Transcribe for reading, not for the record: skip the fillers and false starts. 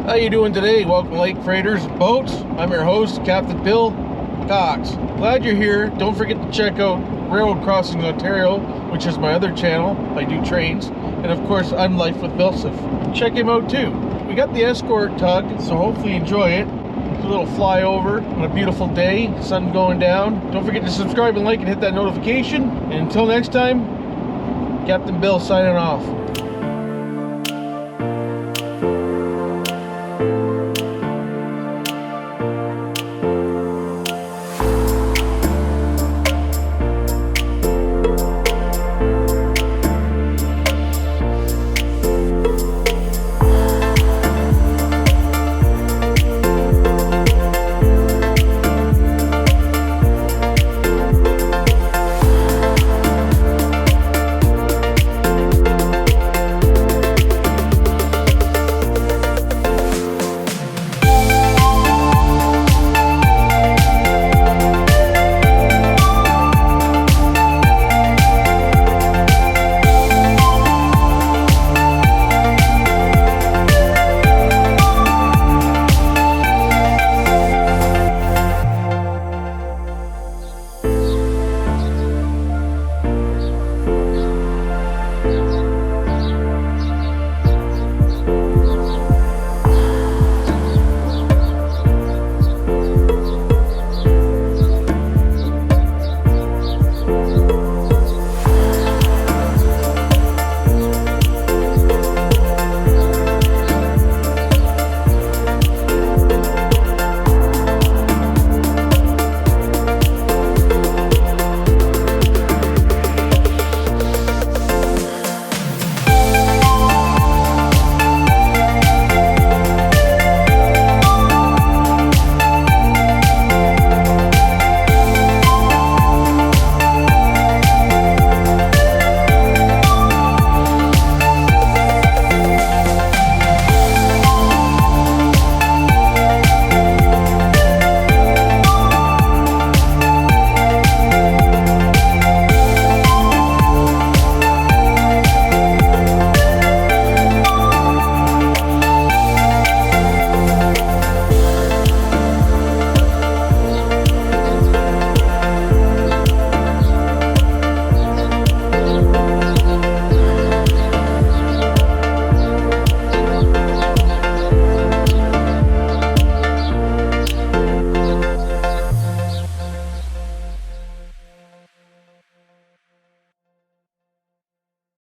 How you doing today? Welcome to Lakefreighters Boats. I'm your host, Captain Bill Cox. Glad you're here. Don't forget to check out Railroad Crossings Ontario, which is my other channel. I do trains. And of course, I'm Life with BillSiff. Check him out too. We got the Escort Tug, so hopefully you enjoy it. It's a little flyover on a beautiful day, sun going down. Don't forget to subscribe and like and hit that notification. And until next time, Captain Bill signing off.